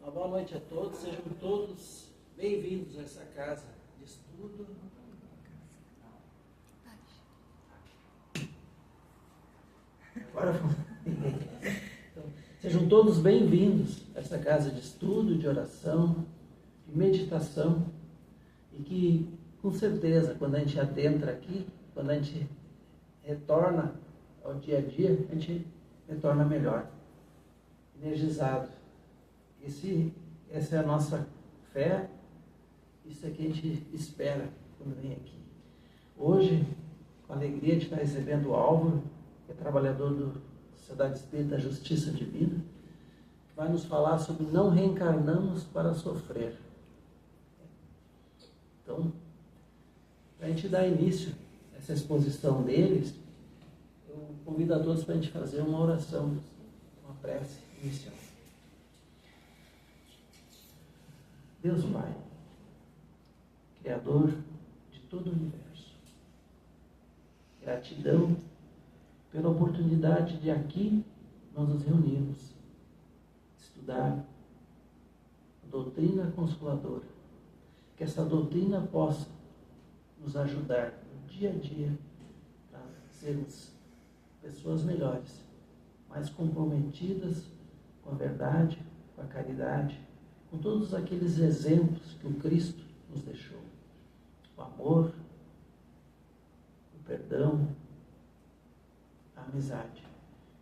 Uma boa noite a todos, sejam todos bem-vindos a essa casa de estudo. Agora, então, sejam todos bem-vindos a essa casa de estudo, de oração, de meditação, e que, com certeza, quando a gente adentra aqui, quando a gente retorna ao dia a dia, a gente retorna melhor, energizado. Essa é a nossa fé, isso é que a gente espera quando vem aqui. Hoje, com alegria, a gente está recebendo o Álvaro, que é trabalhador da Sociedade Espírita Justiça Divina, que vai nos falar sobre não reencarnamos para sofrer. Então, para a gente dar início a essa exposição deles, eu convido a todos para a gente fazer uma oração, uma prece inicial. Deus Pai, Criador de todo o universo, gratidão pela oportunidade de aqui nós nos reunirmos, estudar a doutrina consoladora, que essa doutrina possa nos ajudar no dia a dia para sermos pessoas melhores, mais comprometidas com a verdade, com a caridade, com todos aqueles exemplos que o Cristo nos deixou. O amor, o perdão, a amizade.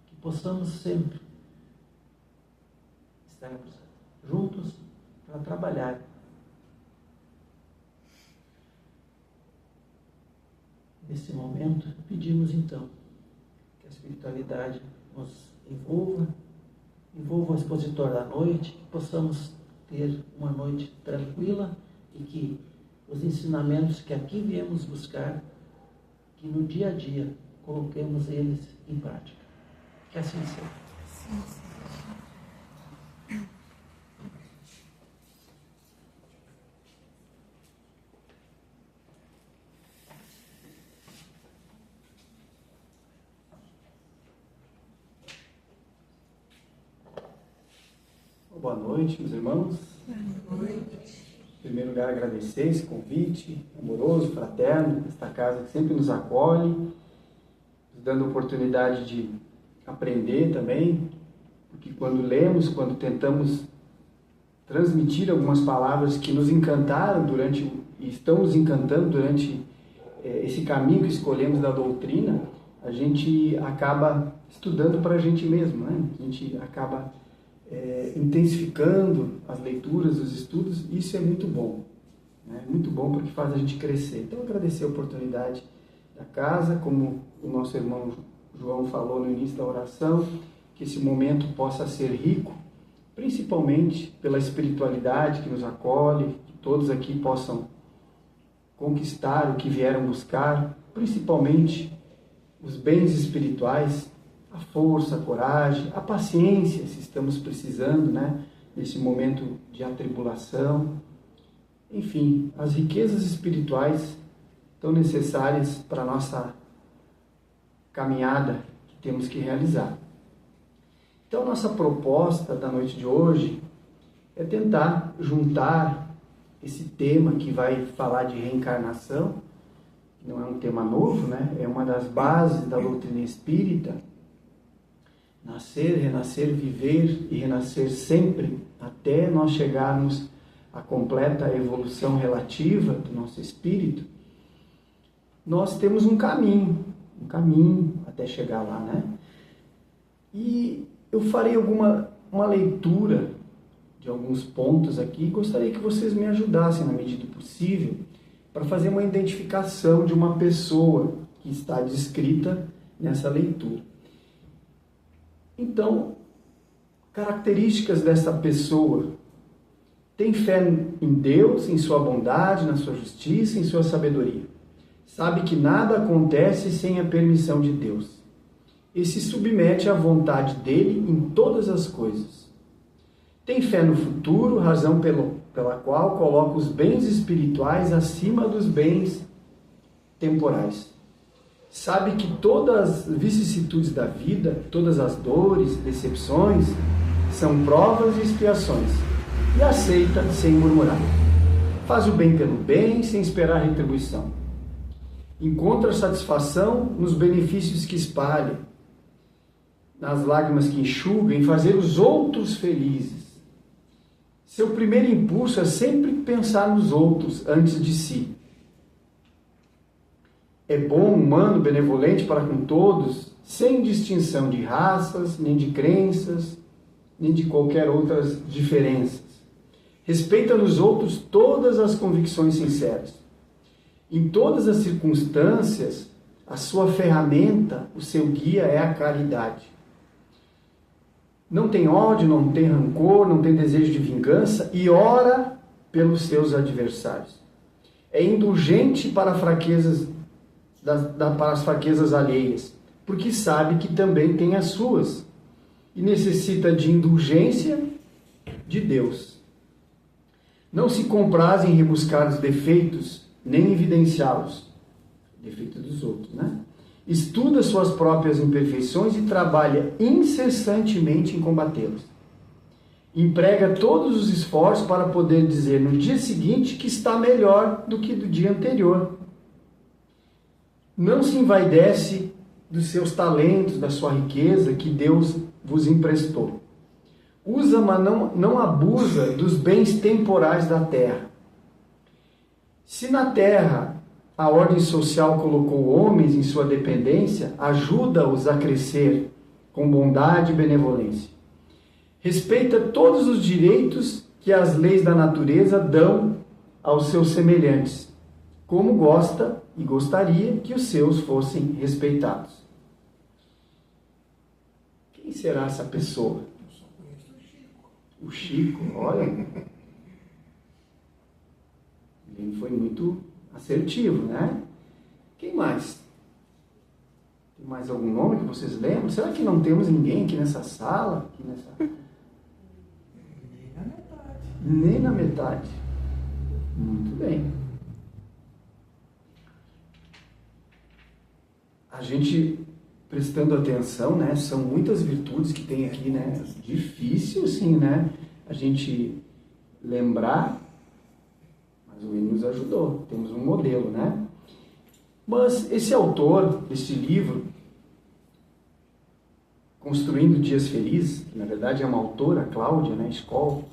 Que possamos sempre estarmos juntos para trabalhar. Nesse momento, pedimos então que a espiritualidade nos envolva o expositor da noite, que possamos ter uma noite tranquila e que os ensinamentos que aqui viemos buscar, que no dia a dia coloquemos eles em prática. Que assim seja. Sim. Boa noite, meus irmãos. Boa noite. Em primeiro lugar, agradecer esse convite amoroso, fraterno, desta casa que sempre nos acolhe, nos dando a oportunidade de aprender também, porque quando lemos, quando tentamos transmitir algumas palavras que nos encantaram e estão nos encantando durante esse caminho que escolhemos da doutrina, a gente acaba estudando para a gente mesmo, né? A gente acaba intensificando as leituras, os estudos. Isso é muito bom, né? Muito bom porque faz a gente crescer. Então, agradecer a oportunidade da casa, como o nosso irmão João falou no início da oração, que esse momento possa ser rico, principalmente pela espiritualidade que nos acolhe, que todos aqui possam conquistar o que vieram buscar, principalmente os bens espirituais, a força, a coragem, a paciência, se estamos precisando, né, nesse momento de atribulação. Enfim, as riquezas espirituais tão necessárias para a nossa caminhada que temos que realizar. Então, nossa proposta da noite de hoje é tentar juntar esse tema que vai falar de reencarnação, que não é um tema novo, né? É uma das bases da doutrina espírita. Nascer, renascer, viver e renascer sempre, até nós chegarmos à completa evolução relativa do nosso espírito. Nós temos um caminho até chegar lá, né? E eu farei uma leitura de alguns pontos aqui e gostaria que vocês me ajudassem, na medida do possível, para fazer uma identificação de uma pessoa que está descrita nessa leitura. Então, características dessa pessoa: tem fé em Deus, em sua bondade, na sua justiça, em sua sabedoria. Sabe que nada acontece sem a permissão de Deus. E se submete à vontade dele em todas as coisas. Tem fé no futuro, razão pela qual coloca os bens espirituais acima dos bens temporais. Sabe que todas as vicissitudes da vida, todas as dores, decepções, são provas e expiações. e aceita sem murmurar. Faz o bem pelo bem, sem esperar retribuição. Encontra satisfação nos benefícios que espalha, nas lágrimas que enxuga, em fazer os outros felizes. Seu primeiro impulso é sempre pensar nos outros antes de si. É bom, humano, benevolente para com todos, sem distinção de raças, nem de crenças, nem de qualquer outras diferenças. Respeita nos outros todas as convicções sinceras. Em todas as circunstâncias, a sua ferramenta, o seu guia é a caridade. Não tem ódio, não tem rancor, não tem desejo de vingança e ora pelos seus adversários. É indulgente para fraquezas, para as fraquezas alheias, porque sabe que também tem as suas e necessita de indulgência de Deus. Não se compraz em rebuscar os defeitos, nem evidenciá-los. Defeitos dos outros, né? Estuda suas próprias imperfeições e trabalha incessantemente em combatê-los. Emprega todos os esforços para poder dizer no dia seguinte que está melhor do que do dia anterior. Não se envaidece dos seus talentos, da sua riqueza que Deus vos emprestou. Usa, mas não abusa dos bens temporais da terra. Se na terra a ordem social colocou homens em sua dependência, ajuda-os a crescer com bondade e benevolência. Respeita todos os direitos que as leis da natureza dão aos seus semelhantes, como gosta e gostaria que os seus fossem respeitados. Quem será essa pessoa? Eu só conheço O o Chico. Chico, olha. Ele foi muito assertivo, né? Quem mais? Tem mais algum nome que vocês lembram? Será que não temos ninguém aqui nessa sala? Nem na metade. Nem na metade. Muito bem. A gente prestando atenção, né? São muitas virtudes que tem aqui, né? Difícil, sim, né? A gente lembrar, mas o Enio nos ajudou. Temos um modelo, né? Mas esse autor, esse livro, Construindo Dias Felizes, que na verdade é uma autora, Cláudia, né? Skoll,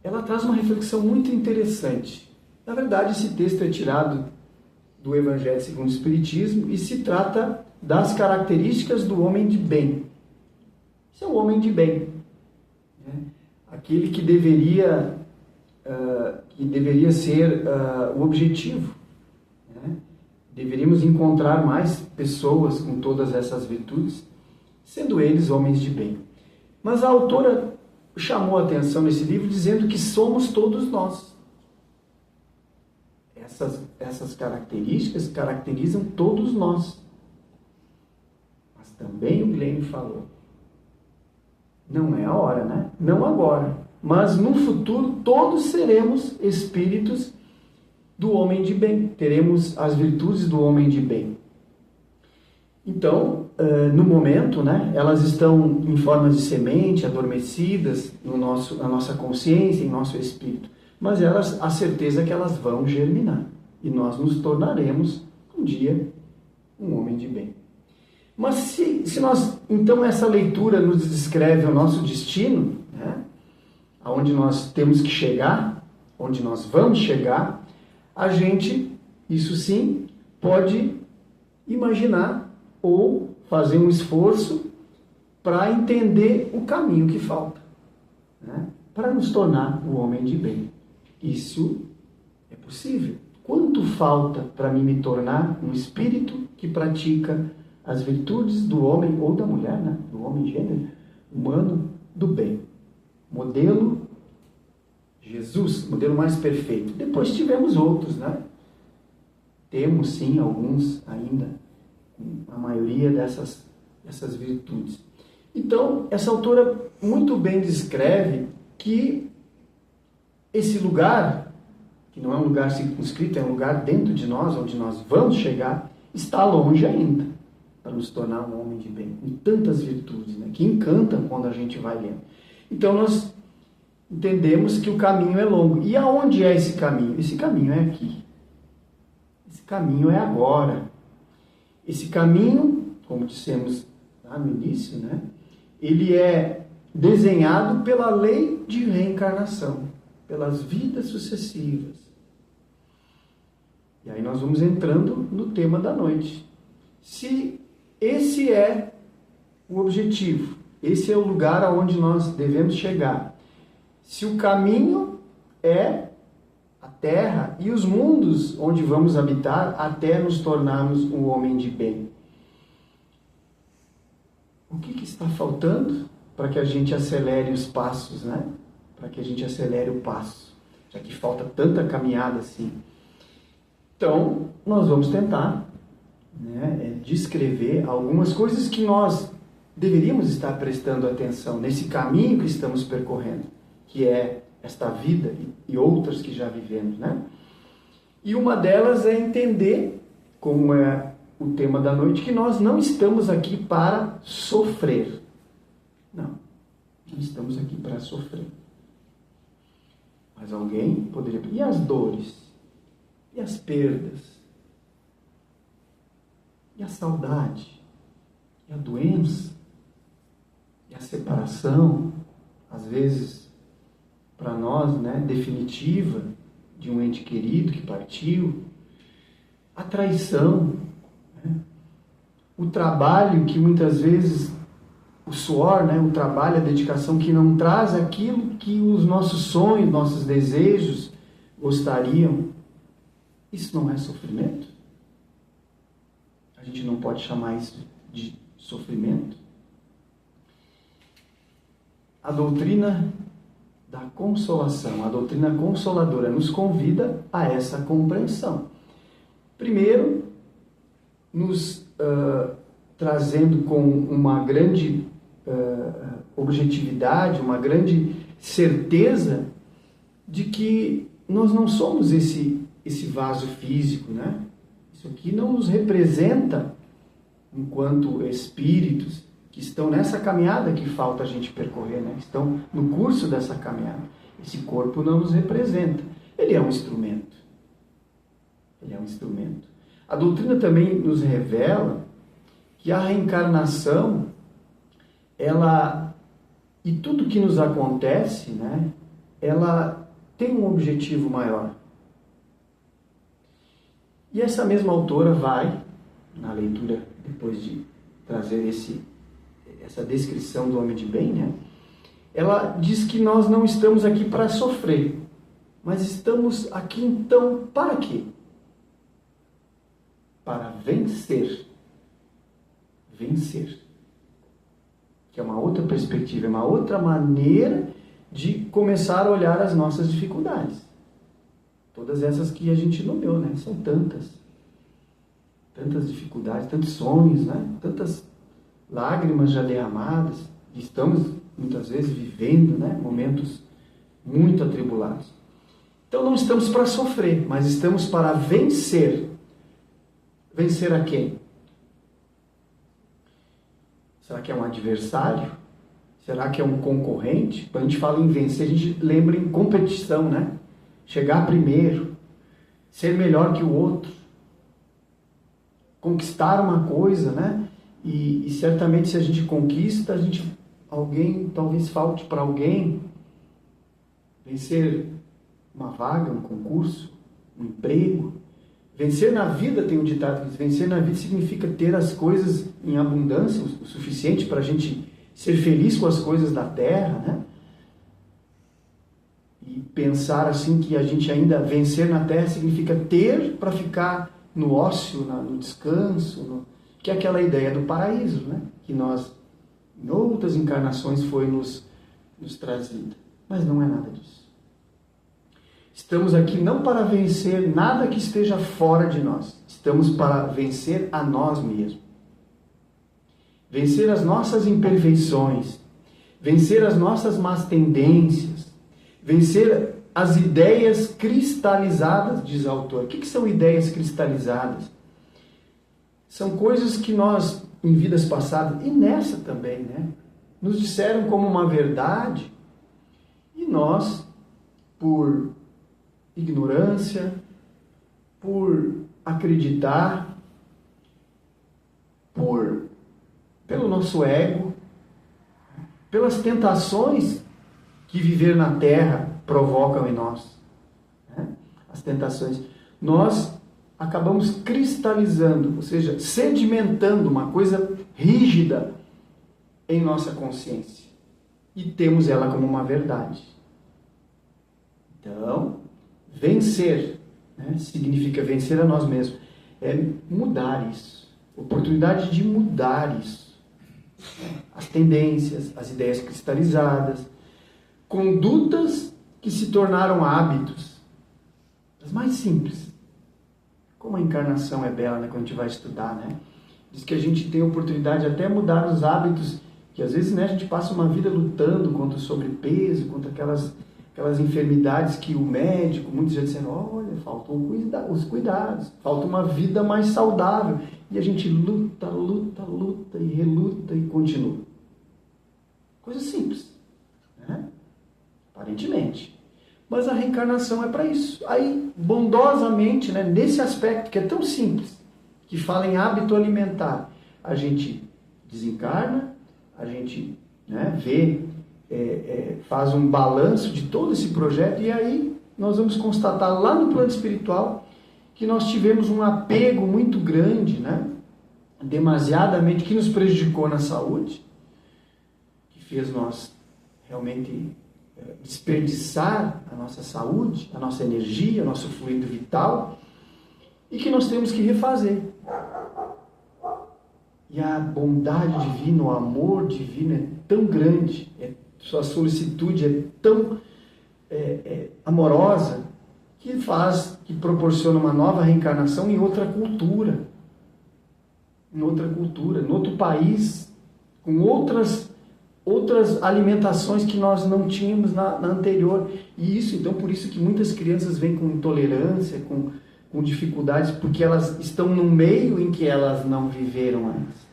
ela traz uma reflexão muito interessante. Na verdade, esse texto é tirado do Evangelho segundo o Espiritismo e se trata das características do homem de bem. Esse é o homem de bem, né? Aquele que deveria ser o objetivo, né? Deveríamos encontrar mais pessoas com todas essas virtudes, sendo eles homens de bem. Mas a autora chamou a atenção nesse livro dizendo que somos todos nós. Essas características caracterizam todos nós. Mas também o Glenn falou, não é a hora, né? Não agora, mas no futuro todos seremos espíritos do homem de bem, teremos as virtudes do homem de bem. Então, no momento, né, elas estão em forma de semente, adormecidas na nossa consciência, em nosso espírito. Mas a certeza é que elas vão germinar. E nós nos tornaremos, um dia, um homem de bem. Mas se nós, então, essa leitura nos descreve o nosso destino, né, aonde nós temos que chegar, onde nós vamos chegar, a gente, isso sim, pode imaginar ou fazer um esforço para entender o caminho que falta, né, para nos tornar o homem de bem. Isso é possível. Quanto falta para mim me tornar um espírito que pratica as virtudes do homem ou da mulher, né? Do homem gênero humano do bem. Modelo Jesus, modelo mais perfeito. Depois tivemos outros, né? Temos sim alguns ainda, a maioria dessas virtudes. Então, essa autora muito bem descreve que esse lugar, que não é um lugar circunscrito, é um lugar dentro de nós, onde nós vamos chegar, está longe ainda, para nos tornar um homem de bem, com tantas virtudes, né, que encantam quando a gente vai lendo. Então, entendemos que o caminho é longo. E aonde é esse caminho? Esse caminho é aqui. Esse caminho é agora. Esse caminho, como dissemos lá no início, né? Ele é desenhado pela lei de reencarnação, pelas vidas sucessivas. E aí nós vamos entrando no tema da noite. Se esse é o objetivo, esse é o lugar aonde nós devemos chegar. Se o caminho é a Terra e os mundos onde vamos habitar até nos tornarmos um homem de bem. O que está faltando para que a gente acelere os passos, né? Para que a gente acelere o passo, já que falta tanta caminhada assim. Então, nós vamos tentar, né, descrever algumas coisas que nós deveríamos estar prestando atenção nesse caminho que estamos percorrendo, que é esta vida e outras que já vivemos, né? E uma delas é entender, como é o tema da noite, que nós não estamos aqui para sofrer. Não estamos aqui para sofrer. Mas alguém poderia... E as dores? E as perdas? E a saudade? E a doença? E a separação? Às vezes, para nós, né, definitiva, de um ente querido que partiu. A traição, né? O trabalho que muitas vezes, o suor, né, o trabalho, a dedicação que não traz aquilo que os nossos sonhos, nossos desejos gostariam. Isso não é sofrimento? A gente não pode chamar isso de sofrimento? A doutrina da consolação, a doutrina consoladora nos convida a essa compreensão. Primeiro, nos trazendo com uma grande objetividade, uma grande certeza de que nós não somos esse vaso físico, né? Isso aqui não nos representa enquanto espíritos que estão nessa caminhada que falta a gente percorrer, né? Estão no curso dessa caminhada. Esse corpo não nos representa. Ele é um instrumento. Ele é um instrumento. A doutrina também nos revela que a reencarnação, ela, e tudo que nos acontece, né, ela tem um objetivo maior. E essa mesma autora vai, na leitura, depois de trazer essa descrição do homem de bem, né, ela diz que nós não estamos aqui para sofrer, mas estamos aqui então para quê? Para vencer. Vencer. Que é uma outra perspectiva, é uma outra maneira de começar a olhar as nossas dificuldades. Todas essas que a gente nomeou, né? São tantas. Tantas dificuldades, tantos sonhos, né? Tantas lágrimas já derramadas. Estamos, muitas vezes, vivendo, né, momentos muito atribulados. Então não estamos para sofrer, mas estamos para vencer. Vencer a quem? Será que é um adversário? Será que é um concorrente? Quando a gente fala em vencer, a gente lembra em competição, né? Chegar primeiro, ser melhor que o outro, conquistar uma coisa, né? E certamente se a gente conquista, alguém talvez falte para alguém. Vencer uma vaga, um concurso, um emprego. Vencer na vida, tem um ditado que diz, vencer na vida significa ter as coisas em abundância, o suficiente para a gente ser feliz com as coisas da terra, né? E pensar assim que a gente ainda vencer na terra significa ter para ficar no ócio, no descanso, que é aquela ideia do paraíso, né? Que nós, em outras encarnações, foi nos trazida. Mas não é nada disso. Estamos aqui não para vencer nada que esteja fora de nós. Estamos para vencer a nós mesmos. Vencer as nossas imperfeições. Vencer as nossas más tendências. Vencer as ideias cristalizadas, diz o autor. O que são ideias cristalizadas? São coisas que nós, em vidas passadas, e nessa também, né, nos disseram como uma verdade, e nós, por ignorância, por acreditar, pelo nosso ego, pelas tentações que viver na terra provocam em nós, né? As tentações. Nós acabamos cristalizando, ou seja, sedimentando uma coisa rígida em nossa consciência. E temos ela como uma verdade. Então, vencer, né, significa vencer a nós mesmos. É mudar isso. Oportunidade de mudar isso. As tendências, as ideias cristalizadas, condutas que se tornaram hábitos. As mais simples. Como a encarnação é bela, né, quando a gente vai estudar, né? Diz que a gente tem a oportunidade até mudar os hábitos, que às vezes, né, a gente passa uma vida lutando contra o sobrepeso, contra aquelas enfermidades que o médico, muitos já disseram, olha, faltam os cuidados, falta uma vida mais saudável. E a gente luta e reluta e continua. Coisa simples, né? Aparentemente. Mas a reencarnação é para isso. Aí, bondosamente, né, nesse aspecto que é tão simples, que fala em hábito alimentar, a gente desencarna, a gente, né, vê, faz um balanço de todo esse projeto, e aí nós vamos constatar lá no plano espiritual que nós tivemos um apego muito grande, né, demasiadamente, que nos prejudicou na saúde, que fez nós realmente desperdiçar a nossa saúde, a nossa energia, o nosso fluido vital, e que nós temos que refazer. E a bondade divina, o amor divino é tão grande, sua solicitude é tão amorosa, que proporciona uma nova reencarnação em outra cultura, em outro país, com outras alimentações que nós não tínhamos na anterior. E isso, então, por isso que muitas crianças vêm com intolerância, com dificuldades, porque elas estão no meio em que elas não viveram antes.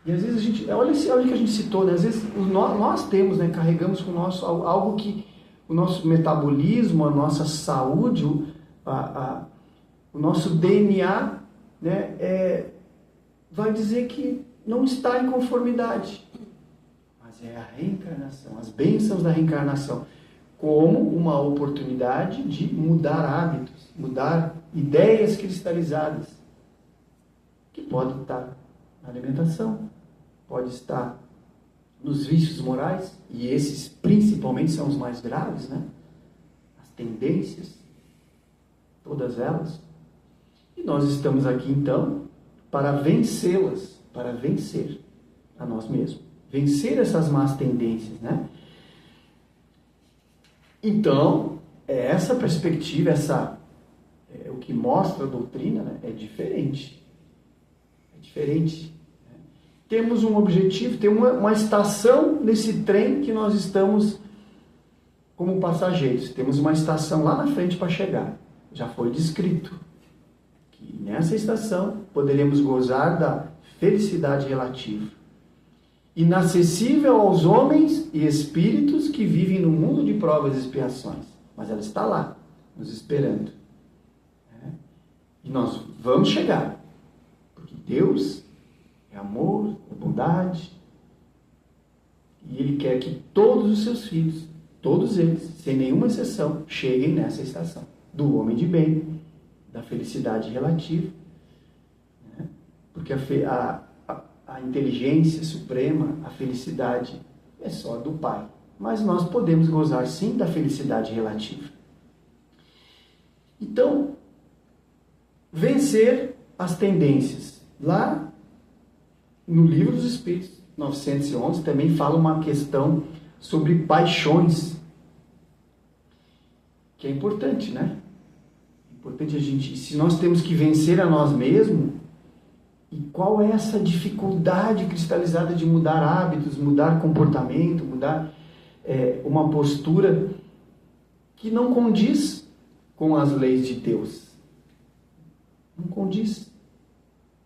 E às vezes a gente, olha o que a gente citou, né? Às vezes nós temos, né, carregamos com o nosso algo que o nosso metabolismo, a nossa saúde, o nosso DNA, né, vai dizer que não está em conformidade. Mas é a reencarnação, as bênçãos da reencarnação, como uma oportunidade de mudar hábitos, mudar ideias cristalizadas, que podem estar na alimentação, pode estar nos vícios morais, e esses principalmente são os mais graves, né? As tendências, todas elas. E nós estamos aqui então para vencê-las, para vencer a nós mesmos, vencer essas más tendências, né? Então, essa perspectiva, o que mostra a doutrina, né, é diferente. É diferente. Né? Temos um objetivo, tem uma estação nesse trem que nós estamos como passageiros. Temos uma estação lá na frente para chegar. Já foi descrito que nessa estação poderemos gozar da felicidade relativa, inacessível aos homens e espíritos que vivem no mundo de provas e expiações. Mas ela está lá, nos esperando. E nós vamos chegar. Porque Deus é amor, é bondade. E Ele quer que todos os seus filhos, todos eles, sem nenhuma exceção, cheguem nessa estação. Do homem de bem, da felicidade relativa. Porque a inteligência suprema, a felicidade é só do Pai. Mas nós podemos gozar sim da felicidade relativa. Então, vencer as tendências. Lá no Livro dos Espíritos, 911, também fala uma questão sobre paixões, que é importante, né? É importante a gente, se nós temos que vencer a nós mesmos, e qual é essa dificuldade cristalizada de mudar hábitos, mudar comportamento, mudar uma postura que não condiz com as leis de Deus. Não condiz.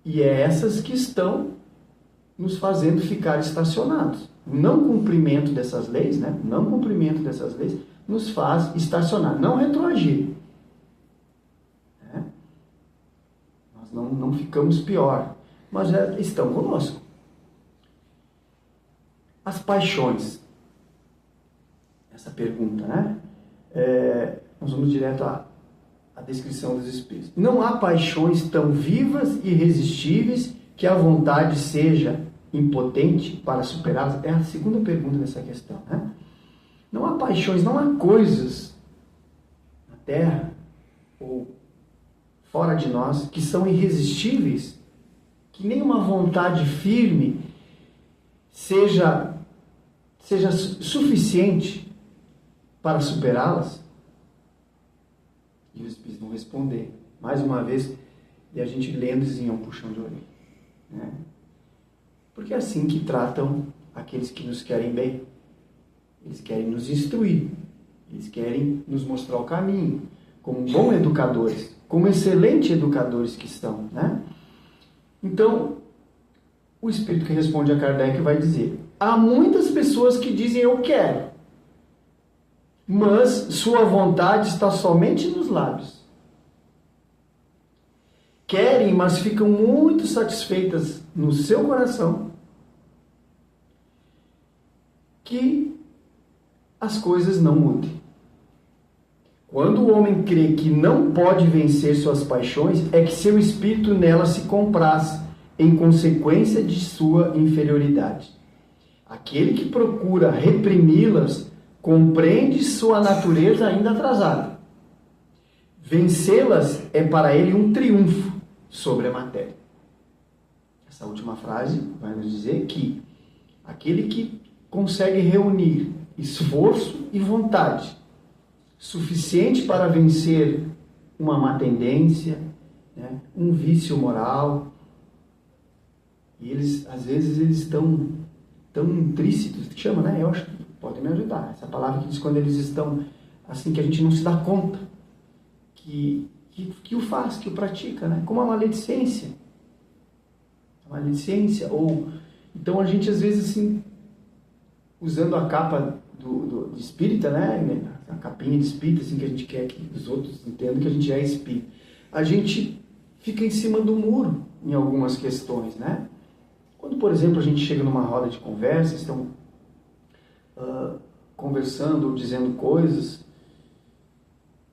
E é essas que estão nos fazendo ficar estacionados. O não cumprimento dessas leis, né? O não cumprimento dessas leis nos faz estacionar, não retroagir. Né? Nós não ficamos pior, mas já estão conosco. As paixões. Essa pergunta, né? Nós vamos direto à descrição dos espíritos. Não há paixões tão vivas e irresistíveis que a vontade seja impotente para superá-las? É a segunda pergunta dessa questão, né? Não há paixões, não há coisas na Terra ou fora de nós que são irresistíveis, que nenhuma vontade firme seja suficiente para superá-las? E os espíritos vão responder, mais uma vez, e a gente lendo eles iam puxando de orelha. Né? Porque é assim que tratam aqueles que nos querem bem. Eles querem nos instruir, eles querem nos mostrar o caminho, como bons educadores, como excelentes educadores que estão. Né? Então, o espírito que responde a Kardec vai dizer: há muitas pessoas que dizem eu quero, mas sua vontade está somente nos lábios. Querem, mas ficam muito satisfeitas no seu coração que as coisas não mudem. Quando o homem crê que não pode vencer suas paixões, é que seu espírito nela se compraz, em consequência de sua inferioridade. Aquele que procura reprimi-las compreende sua natureza ainda atrasada. Vencê-las é para ele um triunfo sobre a matéria. Essa última frase vai nos dizer que aquele que consegue reunir esforço e vontade suficiente para vencer uma má tendência, né, um vício moral, e eles, às vezes, eles estão tão intrínsecos, que chama, né? Eu acho que pode me ajudar. Essa palavra que diz quando eles estão assim, que a gente não se dá conta que o faz, que o pratica, né? Como a maledicência. A maledicência, ou... Então a gente, às vezes, assim, usando a capa de espírita, né? A capinha de espírita, assim, que a gente quer que os outros entendam que a gente é espírita. A gente fica em cima do muro em algumas questões, né? Quando, por exemplo, a gente chega numa roda de conversa, estão conversando ou dizendo coisas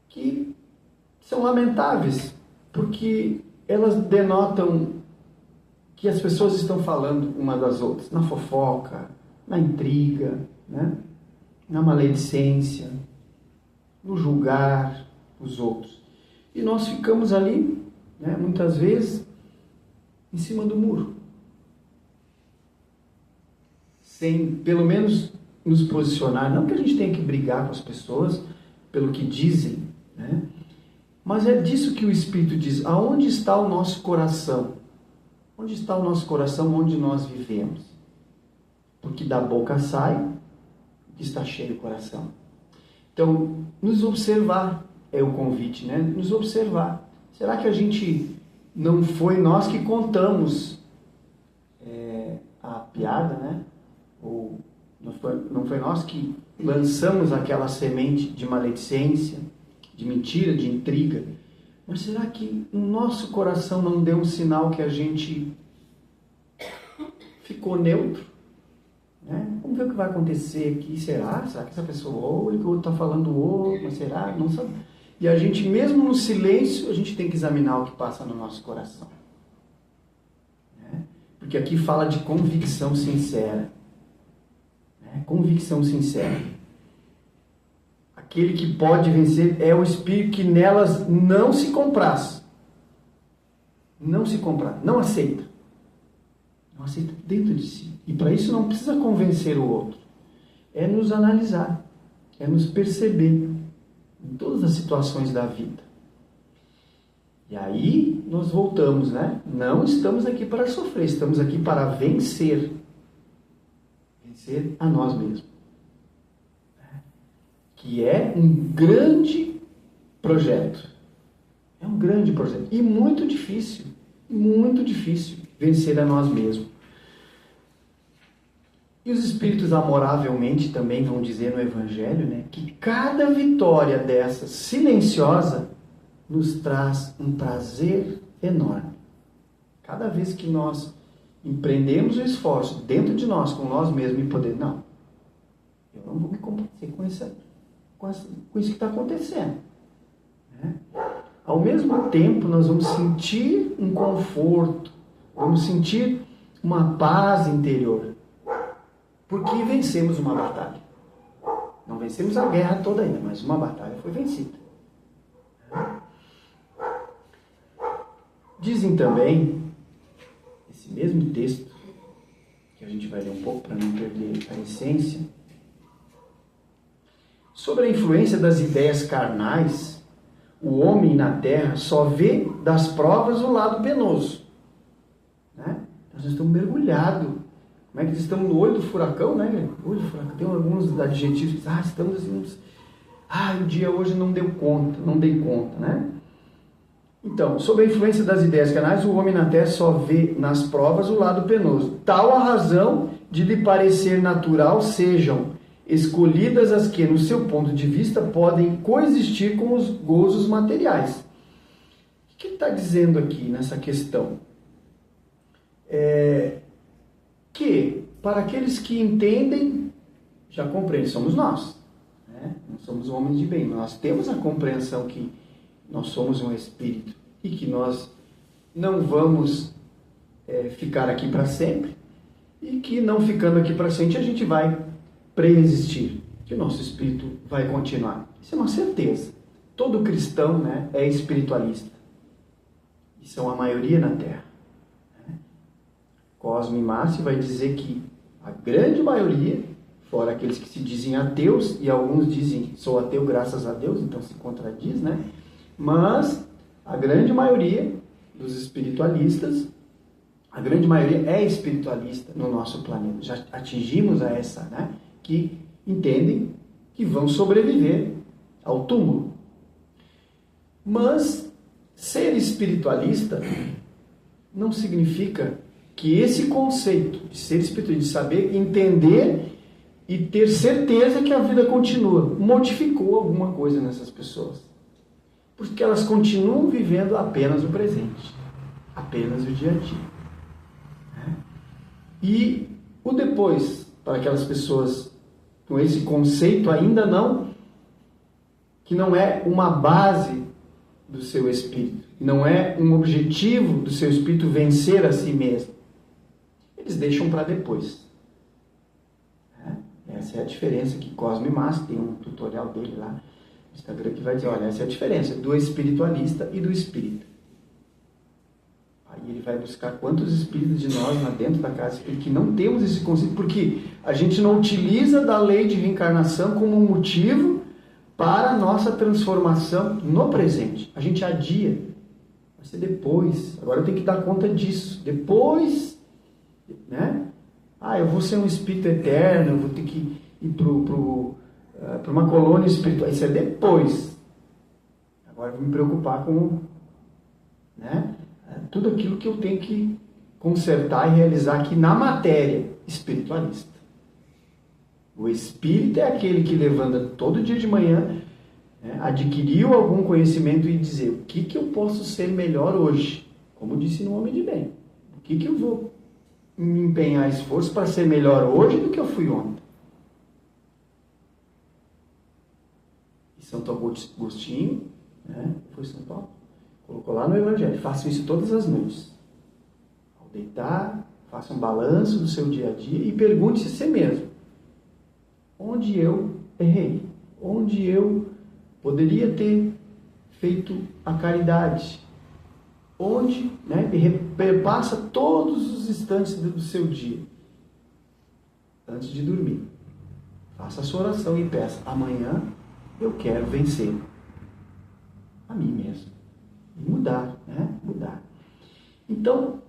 que são lamentáveis, porque elas denotam que as pessoas estão falando uma das outras, na fofoca, na intriga, né? Na maledicência, no julgar os outros. E nós ficamos ali, né, muitas vezes, em cima do muro, sem, pelo menos, nos posicionar. Não que a gente tenha que brigar com as pessoas pelo que dizem, né? Mas é disso que o Espírito diz. Aonde está o nosso coração? Onde está o nosso coração, onde nós vivemos? Porque da boca sai o que está cheio o coração. Então, nos observar é o convite, né? Nos observar. Será que a gente não foi nós que contamos a piada, né? Ou não foi nós que lançamos aquela semente de maledicência, de mentira, de intriga? Mas será que o nosso coração não deu um sinal que a gente ficou neutro? Né? Vamos ver o que vai acontecer aqui. Será? Será que essa pessoa ouve o que o outro está falando? Mas será? Não sabe. E a gente, mesmo no silêncio, a gente tem que examinar o que passa no nosso coração. Né? Porque aqui fala de convicção sincera. Né? Convicção sincera. Aquele que pode vencer é o Espírito que nelas não se compraz. Não se compraz, não aceita. Não aceita dentro de si. E para isso não precisa convencer o outro. É nos analisar, é nos perceber em todas as situações da vida. E aí nós voltamos, né? Não estamos aqui para sofrer, estamos aqui para vencer. Vencer a nós mesmos. Que é um grande projeto. É um grande projeto. E muito difícil vencer a nós mesmos. E E os espíritos amoravelmente também vão dizer no Evangelho, né, que cada vitória dessa silenciosa nos traz um prazer enorme. Cada vez que nós empreendemos o esforço dentro de nós, com nós mesmos, e poder, não, eu não vou me complacer com isso que está acontecendo. Né? Ao mesmo tempo, nós vamos sentir um conforto, vamos sentir uma paz interior, porque vencemos uma batalha. Não vencemos a guerra toda ainda, mas uma batalha foi vencida. Dizem também, esse mesmo texto, que a gente vai ler um pouco para não perder a essência, sobre a influência das ideias carnais, o homem na terra só vê das provas o lado penoso. Né? Nós estamos mergulhados. Como é que estamos no olho do furacão, né? Olho do furacão. Tem alguns adjetivos que dizem, estamos assim, o dia hoje não dei conta, né? Então, sob a influência das ideias carnais, o homem na terra só vê nas provas o lado penoso. Tal a razão de lhe parecer natural sejam escolhidas as que, no seu ponto de vista, podem coexistir com os gozos materiais. O que ele está dizendo aqui nessa questão? Que, para aqueles que entendem, já compreendem, somos nós. Né? Nós somos homens de bem. Nós temos a compreensão que nós somos um espírito e que nós não vamos ficar aqui para sempre e que não ficando aqui para sempre a gente vai preexistir, que o nosso espírito vai continuar. Isso é uma certeza. Todo cristão, né, é espiritualista. E são a maioria na Terra. Cosme Márcio vai dizer que a grande maioria, fora aqueles que se dizem ateus, e alguns dizem, sou ateu graças a Deus, então se contradiz, né? Mas a grande maioria dos espiritualistas, a grande maioria é espiritualista no nosso planeta. Já atingimos a essa, né? Que entendem que vão sobreviver ao túmulo. Mas ser espiritualista não significa que esse conceito de ser espiritualista, de saber entender e ter certeza que a vida continua, modificou alguma coisa nessas pessoas. Porque elas continuam vivendo apenas o presente, apenas o dia a dia. E o depois, para aquelas pessoas com esse conceito ainda não, que não é uma base do seu espírito, não é um objetivo do seu espírito vencer a si mesmo, eles deixam para depois. Essa é a diferença que Cosme Márcio, tem um tutorial dele lá no Instagram que vai dizer, olha, essa é a diferença do espiritualista e do espírita. Aí ele vai buscar quantos espíritos de nós lá dentro da casa que não temos esse conceito, porque a gente não utiliza da lei de reencarnação como um motivo para a nossa transformação no presente. A gente adia. Vai ser depois. Agora eu tenho que dar conta disso. Depois, né? Eu vou ser um espírito eterno, eu vou ter que ir para uma colônia espiritual. Isso é depois. Agora eu vou me preocupar com, né, tudo aquilo que eu tenho que consertar e realizar aqui na matéria espiritualista. O espírito é aquele que levanta todo dia de manhã, né, adquiriu algum conhecimento e dizer, o que eu posso ser melhor hoje? Como disse no Homem de Bem. O que eu vou me empenhar esforço para ser melhor hoje do que eu fui ontem? E Santo Agostinho, né, foi São Paulo, colocou lá no Evangelho, faça isso todas as noites. Ao deitar, faça um balanço do seu dia a dia e pergunte-se a si mesmo, onde eu errei? Onde eu poderia ter feito a caridade? Onde, né, repassa todos os instantes do seu dia, antes de dormir. Faça a sua oração e peça, amanhã eu quero vencer a mim mesmo. E mudar, né? Mudar. Então,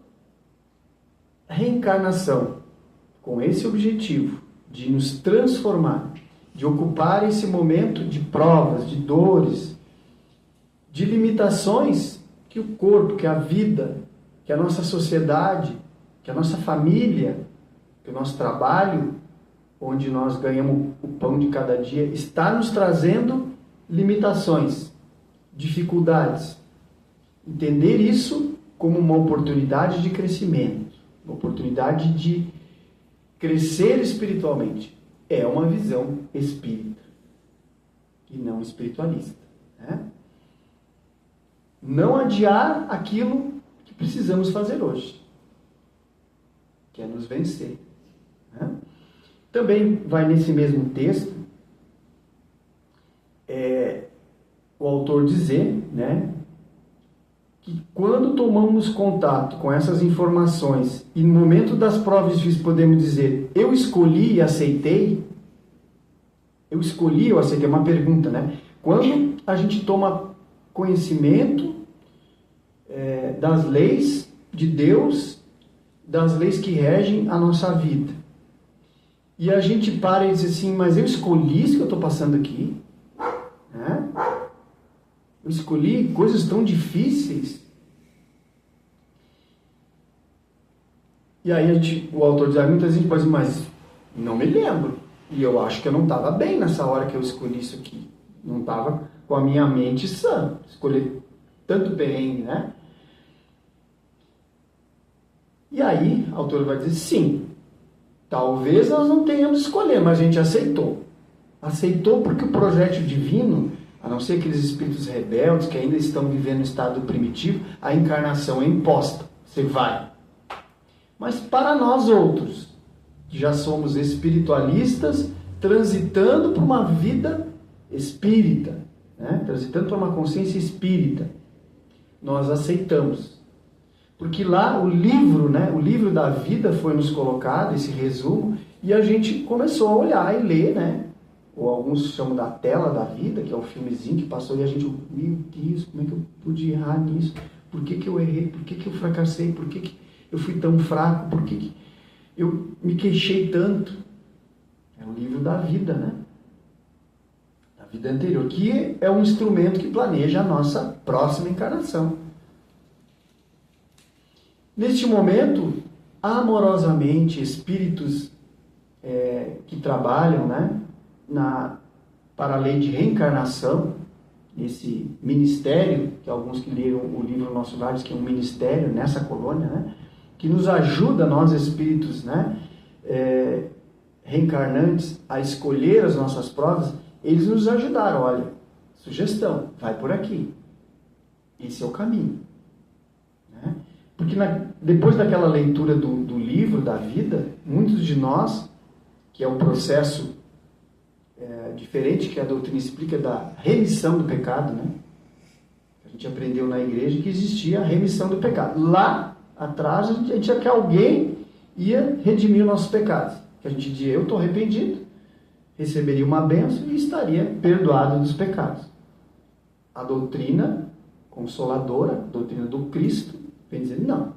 a reencarnação, com esse objetivo de nos transformar, de ocupar esse momento de provas, de dores, de limitações que o corpo, que a vida, que a nossa sociedade, que a nossa família, que o nosso trabalho onde nós ganhamos o pão de cada dia, está nos trazendo limitações, dificuldades. Entender isso como uma oportunidade de crescimento, uma oportunidade de crescer espiritualmente. É uma visão espírita e não espiritualista. Né? Não adiar aquilo que precisamos fazer hoje, que é nos vencer. Né? Também vai nesse mesmo texto o autor dizer, né, que quando tomamos contato com essas informações e no momento das provas difíceis podemos dizer, eu escolhi e aceitei, eu aceitei, é uma pergunta, né? Quando a gente toma conhecimento das leis de Deus, das leis que regem a nossa vida, e a gente para e diz assim, mas eu escolhi isso que eu estou passando aqui, né? Eu escolhi coisas tão difíceis. E aí o autor diz, muitas vezes pode dizer, mas não me lembro. E eu acho que eu não estava bem nessa hora que eu escolhi isso aqui. Não estava com a minha mente sã. Escolhi tanto perrengue, né? E aí o autor vai dizer, sim, talvez nós não tenhamos de escolher, mas a gente aceitou. Aceitou porque o projeto divino, a não ser aqueles espíritos rebeldes que ainda estão vivendo no estado primitivo, a encarnação é imposta. Você vai. Mas para nós outros, que já somos espiritualistas, transitando para uma vida espírita, né? Transitando para uma consciência espírita, nós aceitamos. Porque lá o livro, né? O livro da vida foi nos colocado, esse resumo, e a gente começou a olhar e ler, né? Ou alguns chamam da tela da vida, que é um filmezinho que passou, e a gente, meu Deus, como é que eu pude errar nisso? Por que eu errei? Por que eu fracassei? Por que eu fui tão fraco? Por que eu me queixei tanto? É o livro da vida, né? Da vida anterior, que é um instrumento que planeja a nossa próxima encarnação. Neste momento, amorosamente, espíritos que trabalham, né? Para a lei de reencarnação, esse ministério, que alguns que leram o livro Nosso Lar diz que é um ministério nessa colônia, né, que nos ajuda, nós espíritos, né, reencarnantes, a escolher as nossas provas. Eles nos ajudaram, olha, sugestão, vai por aqui, esse é o caminho. Né? Porque depois daquela leitura do livro da vida, muitos de nós, que é um processo diferente que a doutrina explica da remissão do pecado, né? A gente aprendeu na igreja que existia a remissão do pecado. Lá atrás a gente ia que alguém ia redimir os nossos pecados. Que a gente dizia, eu estou arrependido, receberia uma bênção e estaria perdoado dos pecados. A doutrina consoladora, a doutrina do Cristo, vem dizer, não.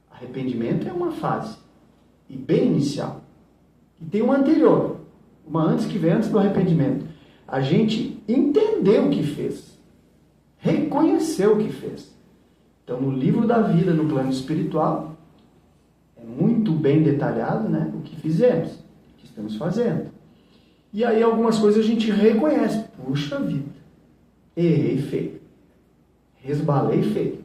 Arrependimento é uma fase, e bem inicial. E tem uma anterior, uma antes que vem antes do arrependimento. A gente entendeu o que fez. Reconheceu o que fez. Então, no livro da vida, no plano espiritual, é muito bem detalhado, né, o que fizemos, o que estamos fazendo. E aí algumas coisas a gente reconhece. Puxa vida, errei feio. Resbalei feio.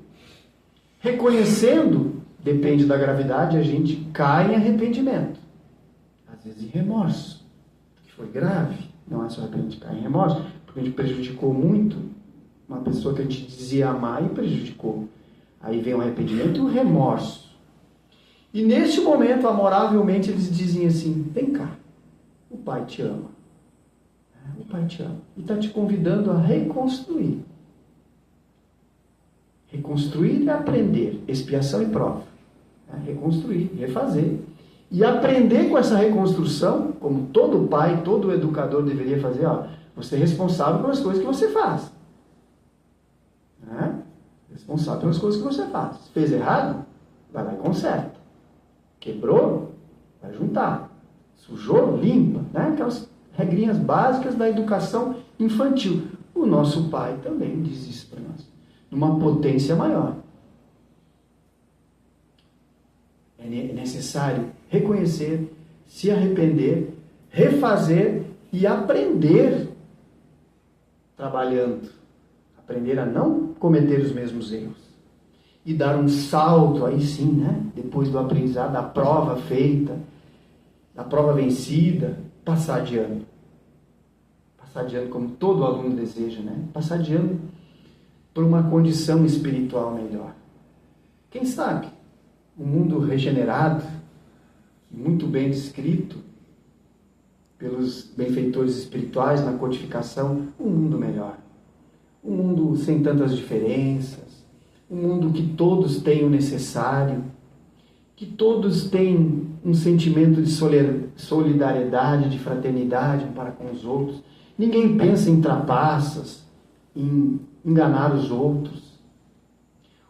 Reconhecendo, depende da gravidade, a gente cai em arrependimento. Às vezes em remorso. Foi grave, não é só arrependimento, cai em remorso, porque a gente prejudicou muito uma pessoa que a gente dizia amar e prejudicou. Aí vem o arrependimento e o remorso. E neste momento, amoravelmente, eles dizem assim, vem cá, o Pai te ama. O Pai te ama. E está te convidando a reconstruir. Reconstruir é aprender, expiação e prova. Reconstruir, refazer. E aprender com essa reconstrução, como todo pai, todo educador deveria fazer, ó, você é responsável pelas coisas que você faz. Né? Responsável pelas coisas que você faz. Fez errado? Vai lá e conserta. Quebrou? Vai juntar. Sujou? Limpa. Né? Aquelas regrinhas básicas da educação infantil. O nosso pai também diz isso para nós. Numa potência maior. É necessário reconhecer, se arrepender refazer e aprender trabalhando. Aprender a não cometer os mesmos erros. E dar um salto, aí sim, né? Depois do aprendizado, da prova feita, da prova vencida, passar de ano. Passar de ano como todo aluno deseja, né? Passar de ano por uma condição espiritual melhor. Quem sabe, um mundo regenerado, muito bem descrito pelos benfeitores espirituais na codificação, um mundo melhor. Um mundo sem tantas diferenças, um mundo que todos têm o necessário, que todos têm um sentimento de solidariedade, de fraternidade um para com os outros. Ninguém pensa em trapaças, em enganar os outros.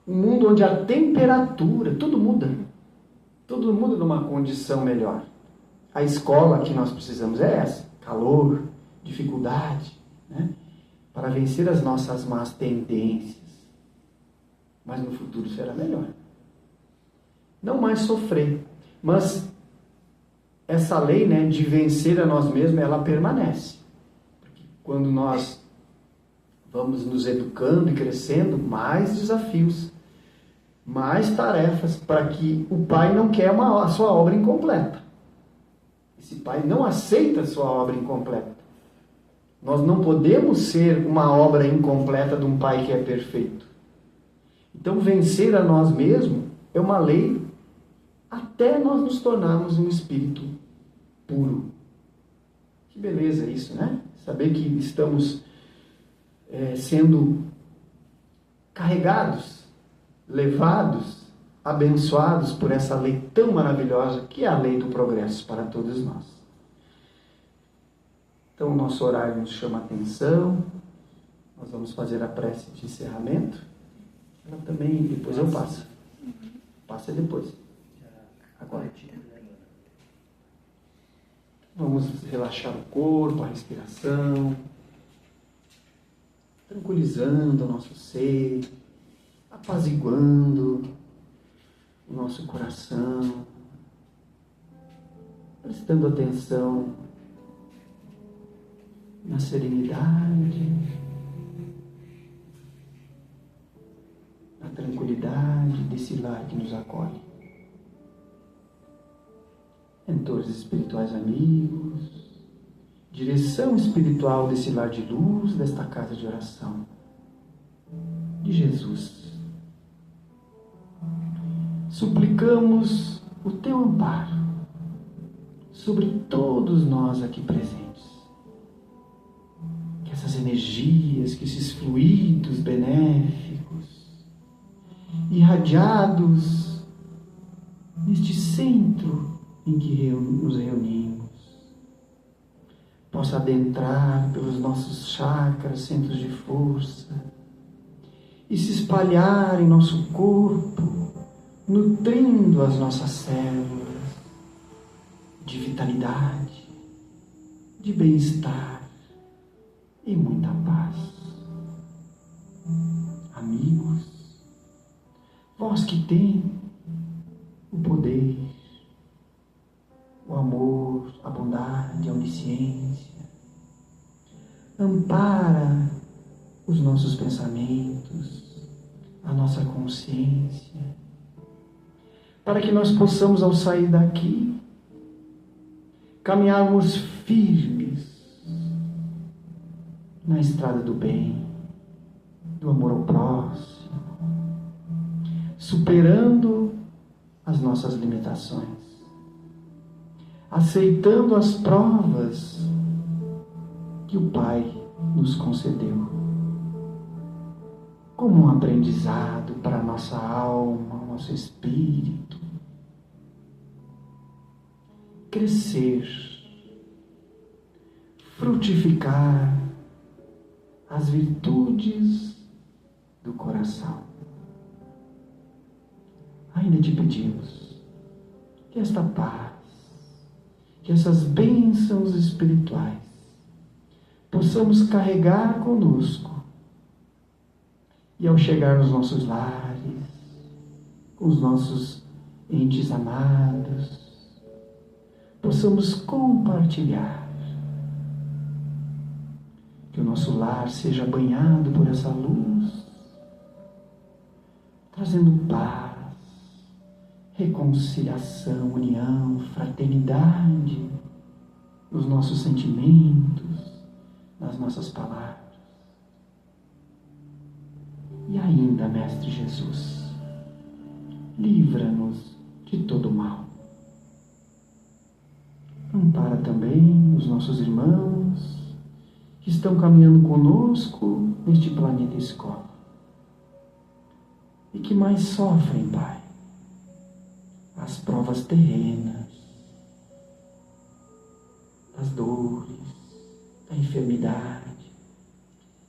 Um mundo onde a temperatura, tudo muda numa condição melhor. A escola que nós precisamos é essa, calor, dificuldade, né? Para vencer as nossas más tendências. Mas no futuro será melhor. Não mais sofrer, mas essa lei, né, de vencer a nós mesmos, ela permanece. Porque quando nós vamos nos educando e crescendo, mais desafios, mais tarefas, para que o Pai não quer a sua obra incompleta. Esse Pai não aceita a sua obra incompleta. Nós não podemos ser uma obra incompleta de um Pai que é perfeito. Então, vencer a nós mesmos é uma lei até nós nos tornarmos um espírito puro. Que beleza isso, né? Saber que estamos sendo carregados, levados, abençoados por essa lei tão maravilhosa que é a lei do progresso para todos nós. Então o nosso horário nos chama a atenção, nós vamos fazer a prece de encerramento. Ela também, depois eu passo. Passa depois. Agora. Vamos relaxar o corpo, a respiração, tranquilizando o nosso ser, apaziguando o nosso coração, prestando atenção na serenidade, na tranquilidade desse lar que nos acolhe. Mentores espirituais amigos, direção espiritual desse lar de luz, desta casa de oração, de Jesus. Suplicamos o teu amparo sobre todos nós aqui presentes. Que essas energias, que esses fluidos benéficos, irradiados neste centro em que nos reunimos, possa adentrar pelos nossos chakras, centros de força, e se espalhar em nosso corpo, nutrindo as nossas células de vitalidade, de bem-estar e muita paz. Amigos, vós que tem o poder, o amor, a bondade, a onisciência, ampara os nossos pensamentos, a nossa consciência, para que nós possamos, ao sair daqui, caminharmos firmes na estrada do bem, do amor ao próximo, superando as nossas limitações, aceitando as provas que o Pai nos concedeu, como um aprendizado para a nossa alma, o nosso espírito, crescer, frutificar as virtudes do coração. Ainda te pedimos que esta paz, que essas bênçãos espirituais possamos carregar conosco e ao chegar nos nossos lares, com os nossos entes amados, possamos compartilhar. Que o nosso lar seja banhado por essa luz, trazendo paz, reconciliação, união, fraternidade nos nossos sentimentos, nas nossas palavras. E ainda, Mestre Jesus, livra-nos de todo mal. Ampara também os nossos irmãos que estão caminhando conosco neste planeta escola e que mais sofrem, Pai, as provas terrenas, das dores, da enfermidade,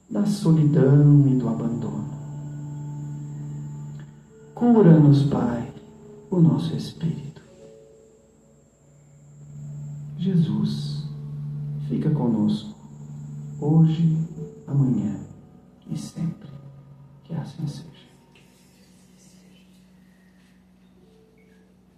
da solidão e do abandono. Cura-nos, Pai, o nosso espírito. Jesus, fica conosco, hoje, amanhã e sempre. Que assim seja.